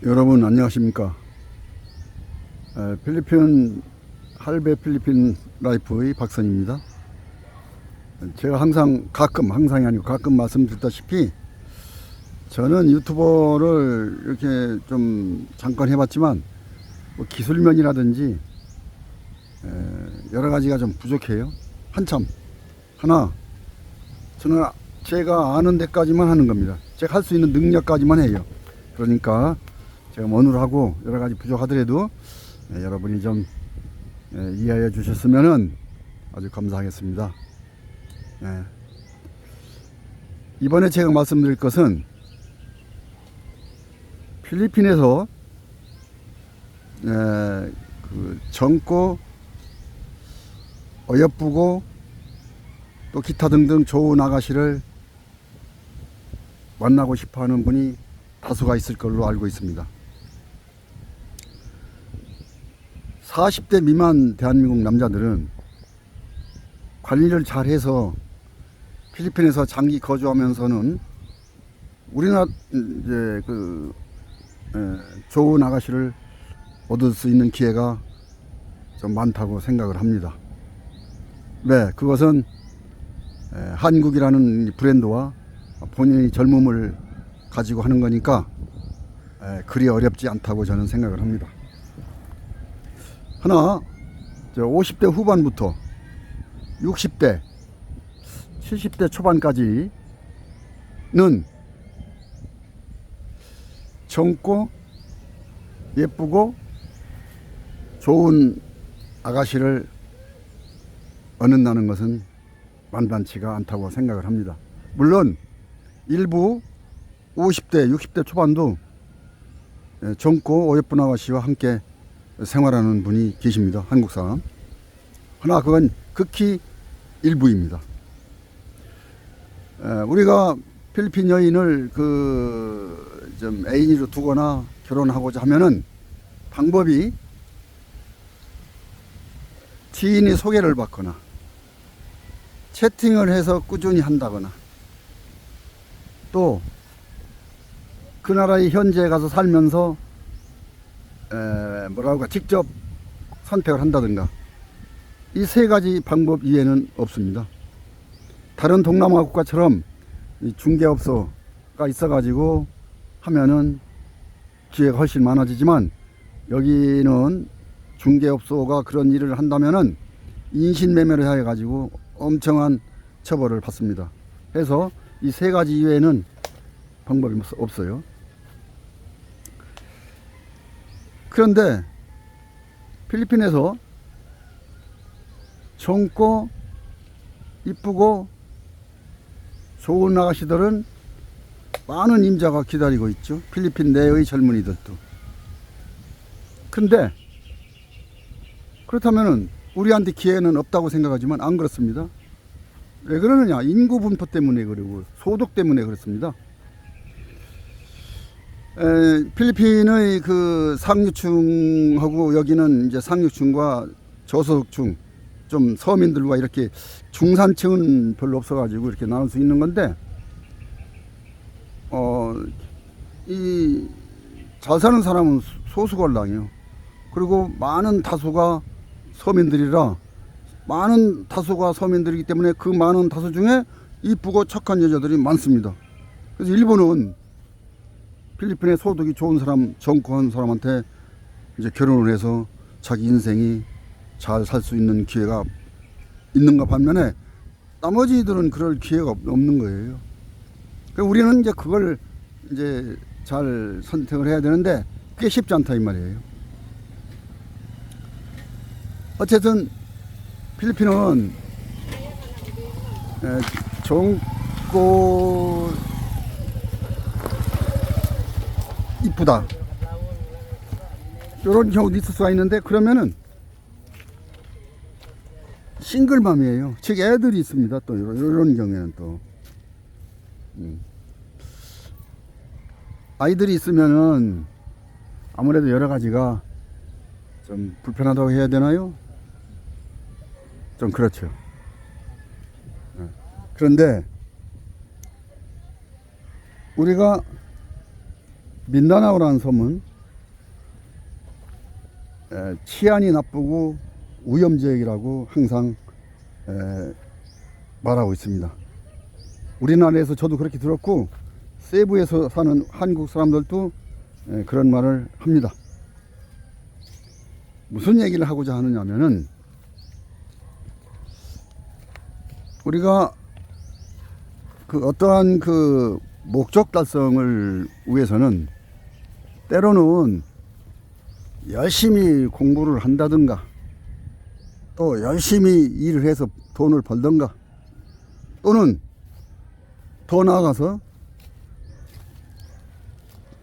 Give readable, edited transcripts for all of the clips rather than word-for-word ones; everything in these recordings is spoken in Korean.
여러분 안녕하십니까. 필리핀 할배 필리핀 라이프의 박선입니다. 제가 항상이 아니고 가끔 말씀드렸다시피 저는 유튜버를 이렇게 좀 잠깐 해봤지만 뭐 기술면이라든지 여러 가지가 좀 부족해요. 저는 제가 아는 데까지만 하는 겁니다. 제가 할 수 있는 능력까지만 해요. 그러니까 제가 어눌하고 여러 가지 부족하더라도 여러분이 좀 이해해 주셨으면 아주 감사하겠습니다. 이번에 제가 말씀드릴 것은 필리핀에서 그 젊고 어여쁘고 또 기타 등등 좋은 아가씨를 만나고 싶어하는 분이 다수가 있을 걸로 알고 있습니다. 40대 미만 대한민국 남자들은 관리를 잘해서 필리핀에서 장기 거주하면서는 우리나라 이제 좋은 아가씨를 얻을 수 있는 기회가 좀 많다고 생각을 합니다. 네, 그것은 한국이라는 브랜드와 본인의 젊음을 가지고 하는 거니까 그리 어렵지 않다고 저는 생각을 합니다. 50대 후반부터 60대, 70대 초반까지는 젊고 예쁘고 좋은 아가씨를 얻는다는 것은 만만치가 않다고 생각을 합니다. 물론 일부 50대, 60대 초반도 젊고 어여쁜 아가씨와 함께 생활하는 분이 계십니다. 한국 사람. 그러나 그건 극히 일부입니다. 우리가 필리핀 여인을 좀 애인으로 두거나 결혼하고자 하면은 방법이 지인이 소개를 받거나 채팅을 해서 꾸준히 한다거나 또 그 나라의 현지에 가서 살면서 직접 선택을 한다든가 이 세 가지 방법 이외에는 없습니다. 다른 동남아 국가처럼 중개업소가 있어가지고 하면은 기회가 훨씬 많아지지만 여기는 중개업소가 그런 일을 한다면은 인신매매를 해가지고 엄청난 처벌을 받습니다. 그래서 이 세 가지 이외에는 방법이 없어요. 그런데 필리핀에서 젊고 이쁘고 좋은 아가씨들은 많은 임자가 기다리고 있죠. 필리핀 내의 젊은이들도. 근데 그렇다면은 우리한테 기회는 없다고 생각하지만 안 그렇습니다. 왜 그러느냐? 인구 분포 때문에 그러고 소득 때문에 그렇습니다. 필리핀의 그 상류층하고 여기는 이제 상류층과 저소득층, 좀 서민들과 이렇게 중산층은 별로 없어가지고 이렇게 나눌 수 있는 건데, 이 잘 사는 사람은 소수걸랑이요. 그리고 많은 다수가 서민들이라 많은 다수가 서민들이기 때문에 그 많은 다수 중에 이쁘고 착한 여자들이 많습니다. 그래서 일본은 필리핀의 소득이 좋은 사람, 젊고 한 사람한테 이제 결혼을 해서 자기 인생이 잘 살 수 있는 기회가 있는가 반면에 나머지들은 그럴 기회가 없는 거예요. 그러니까 우리는 이제 그걸 이제 잘 선택을 해야 되는데 그게 쉽지 않다 이 말이에요. 어쨌든 필리핀은 젊고 이쁘다 이런 경우도 있을 수가 있는데 그러면은 싱글맘이에요. 즉 애들이 있습니다. 또 이런 경우에는 또 아이들이 있으면은 아무래도 여러 가지가 좀 불편하다고 해야 되나요? 좀 그렇죠. 그런데 우리가 민다나오라는 섬은 치안이 나쁘고 위험지역이라고 항상 말하고 있습니다. 우리나라에서 저도 그렇게 들었고 세부에서 사는 한국 사람들도 그런 말을 합니다. 무슨 얘기를 하고자 하느냐면은 우리가 그 어떠한 그 목적 달성을 위해서는 때로는 열심히 공부를 한다든가 또 열심히 일을 해서 돈을 벌던가 또는 더 나아가서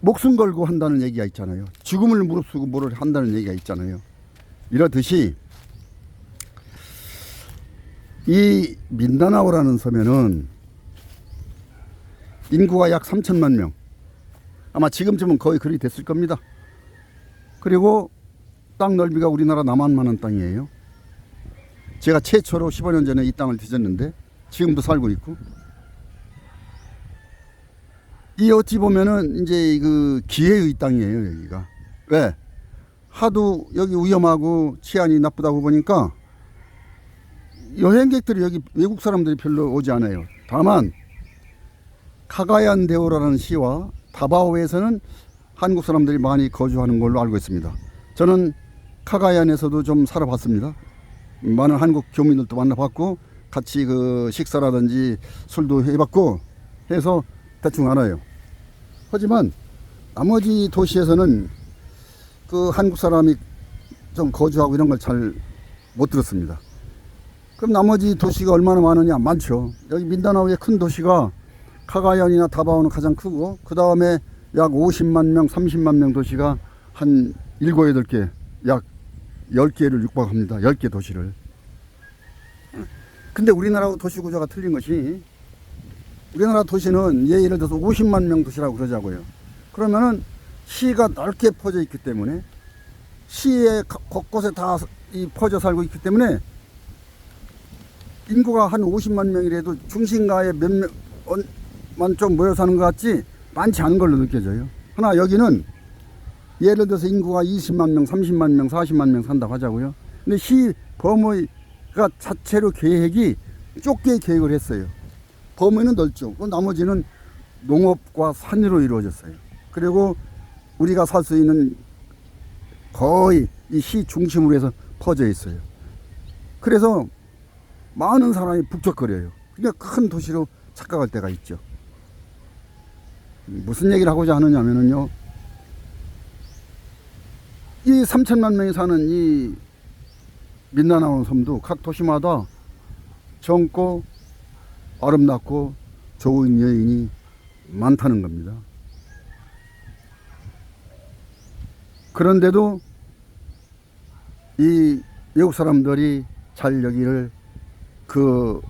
목숨 걸고 한다는 얘기가 있잖아요. 죽음을 무릅쓰고 뭐를 한다는 얘기가 있잖아요. 이렇듯이 이 민다나오라는 섬에는 인구가 약 3천만 명, 아마 지금쯤은 거의 그리 됐을 겁니다. 그리고 땅 넓이가 우리나라 남한만한 땅이에요. 제가 최초로 15년 전에 이 땅을 뒤졌는데 지금도 살고 있고, 이 어찌 보면은 이제 그 기회의 땅이에요, 여기가. 왜? 하도 여기 위험하고 치안이 나쁘다고 보니까 여행객들이 여기 외국 사람들이 별로 오지 않아요. 다만 카가얀 데오라는 시와 다바오에서는 한국 사람들이 많이 거주하는 걸로 알고 있습니다. 저는 카가얀에서도 좀 살아봤습니다. 많은 한국 교민들도 만나봤고 같이 그 식사라든지 술도 해봤고 해서 대충 알아요. 하지만 나머지 도시에서는 그 한국 사람이 좀 거주하고 이런 걸 잘 못 들었습니다. 그럼 나머지 도시가 얼마나 많으냐? 많죠. 여기 민다나오의 큰 도시가 카가얀이나 다바오는 가장 크고 그 다음에 약 50만 명, 30만 명 도시가 한 7, 8개, 약 10개를 육박합니다. 10개 도시를. 근데 우리나라하고 도시 구조가 틀린 것이, 우리나라 도시는 예를 들어서 50만 명 도시라고 그러자고요. 그러면은 시가 넓게 퍼져 있기 때문에 시의 곳곳에 다 퍼져 살고 있기 때문에 인구가 한 50만 명이라도 중심가에 몇 명만 좀 모여 사는 것 같지 많지 않은 걸로 느껴져요. 하나 여기는 예를 들어서 인구가 20만 명, 30만 명, 40만 명 산다고 하자고요. 근데 시 범위가 자체로 계획이 좁게 계획을 했어요. 범위는 넓죠. 나머지는 농업과 산으로 이루어졌어요. 그리고 우리가 살 수 있는 거의 이 시 중심으로 해서 퍼져 있어요. 그래서 많은 사람이 북적거려요. 그러니까 큰 도시로 착각할 때가 있죠. 무슨 얘기를 하고자 하느냐면요, 이 3천만 명이 사는 이 민다나오 섬도 각 도시마다 젊고 아름답고 좋은 여인이 많다는 겁니다. 그런데도 이 외국 사람들이 잘 여기를 그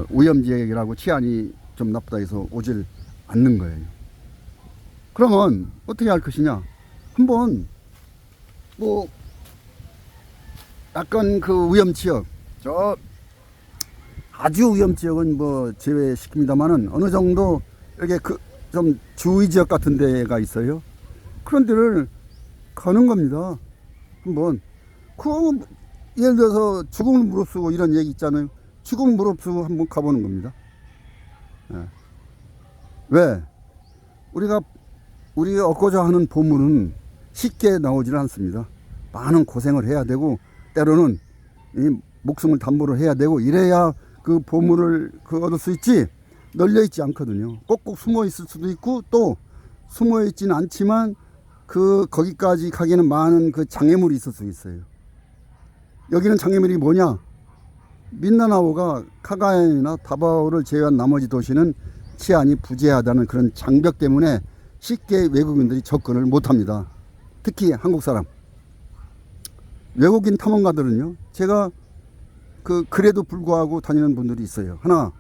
위험지역이라고 치안이 좀 나쁘다 해서 오질 않는 거예요. 그러면 어떻게 할 것이냐? 한번 뭐 약간 그 위험지역, 저 아주 위험지역은 뭐 제외시킵니다만은 어느 정도 이렇게 그 좀 주의지역 같은 데가 있어요. 그런 데를 가는 겁니다. 한번 그 예를 들어서 죽음을 무릅쓰고 이런 얘기 있잖아요. 죽음을 무릅쓰고 한번 가보는 겁니다. 예. 왜? 우리가 얻고자 하는 보물은 쉽게 나오지는 않습니다. 많은 고생을 해야 되고 때로는 이 목숨을 담보로 해야 되고 이래야 그 보물을 얻을 수 있지 널려 있지 않거든요. 꼭꼭 숨어 있을 수도 있고 또 숨어 있지는 않지만 거기까지 가기에는 많은 그 장애물이 있을 수 있어요. 여기는 장애물이 뭐냐? 민다나오가 카가얀이나 다바오를 제외한 나머지 도시는 치안이 부재하다는 그런 장벽 때문에 쉽게 외국인들이 접근을 못합니다. 특히 한국 사람. 외국인 탐험가들은요, 제가 그래도 불구하고 다니는 분들이 있어요. 하나,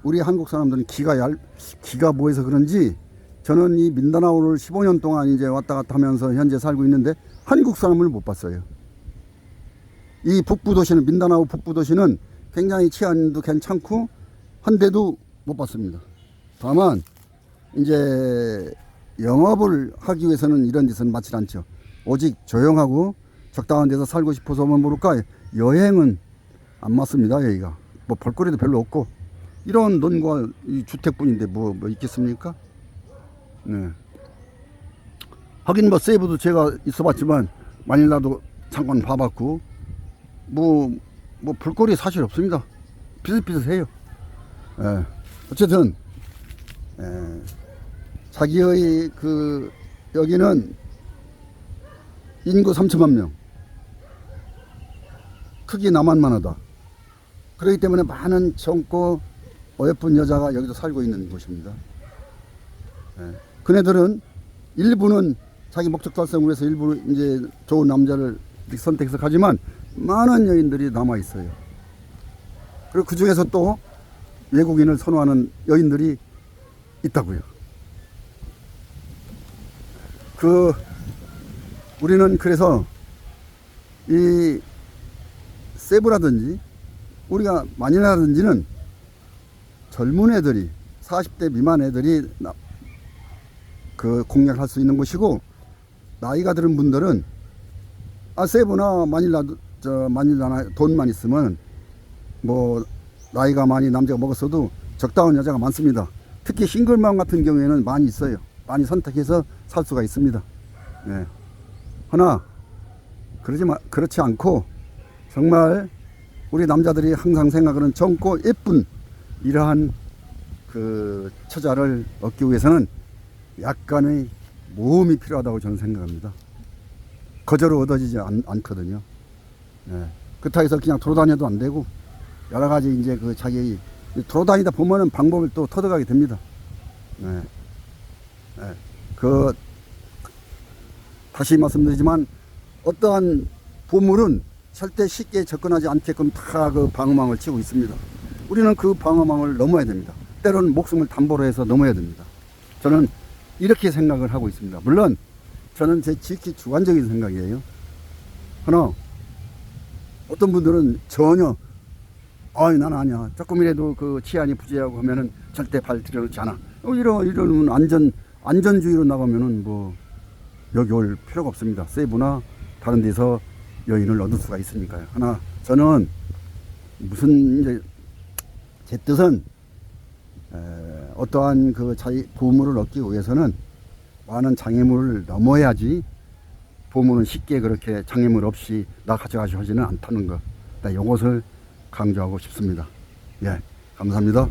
우리 한국 사람들은 기가 뭐해서 그런지 저는 이 민다나오를 15년 동안 이제 왔다 갔다 하면서 현재 살고 있는데 한국 사람을 못 봤어요. 이 북부 도시는, 민다나오 북부 도시는 굉장히 치안도 괜찮고 한데도 못 봤습니다. 다만 이제 영업을 하기 위해서는 이런 데서는 많지 않죠. 오직 조용하고 적당한 데서 살고 싶어서만 모를까 여행은 안 맞습니다. 여기가 뭐 볼거리도 별로 없고 이런 논과 이 주택뿐인데 뭐 있겠습니까? 네. 하긴 뭐 세부도 제가 있어봤지만 마닐라도 잠깐 봐봤고 뭐 볼거리 사실 없습니다. 비슷비슷해요. 예. 어쨌든 자기의 그 여기는 인구 3천만 명, 크기 남한만 하다. 그렇기 때문에 많은 젊고 어여쁜 여자가 여기도 살고 있는 곳입니다. 그네들은 일부는 자기 목적 달성을 위해서 일부 이제 좋은 남자를 선택해서 가지만 많은 여인들이 남아 있어요. 그리고 그 중에서 또 외국인을 선호하는 여인들이 있다고요. 우리는 그래서 이 세부라든지 우리가 마닐라라든지는 젊은 애들이 40대 미만 애들이 그 공략할 수 있는 곳이고 나이가 들은 분들은 세부나 마닐라나 돈만 있으면 뭐 나이가 많이 남자가 먹었어도 적당한 여자가 많습니다. 특히 싱글맘 같은 경우에는 많이 있어요. 많이 선택해서 살 수가 있습니다. 네. 하나 그렇지 않고 정말 우리 남자들이 항상 생각하는 젊고 예쁜 이러한 그 처자를 얻기 위해서는 약간의 모험이 필요하다고 저는 생각합니다. 거저로 얻어지지 않거든요. 네. 그렇다고 해서 그냥 돌아다녀도 안 되고 여러 가지 이제 그 자기 돌아다니다 보면은 방법을 또 터득하게 됩니다. 네. 네. 다시 말씀드리지만 어떠한 보물은 절대 쉽게 접근하지 않게끔 다 그 방어망을 치고 있습니다. 우리는 그 방어망을 넘어야 됩니다. 때로는 목숨을 담보로 해서 넘어야 됩니다. 저는 이렇게 생각을 하고 있습니다. 물론 저는 제 지극히 주관적인 생각이에요. 그러나 어떤 분들은 전혀 나는 아니야. 조금이라도 그 치안이 부재하고 하면은 절대 발 들여놓지 않아. 이러면 안전주의로 나가면은 뭐 여기 올 필요가 없습니다. 세부나 다른 데서 여인을 얻을 수가 있으니까요. 하나 저는 무슨 이제 제 뜻은 어떠한 그 보물을 얻기 위해서는 많은 장애물을 넘어야지 보물은 쉽게 그렇게 장애물 없이 나 가져가시지는 않다는 것. 이것을 강조하고 싶습니다. 예, 감사합니다.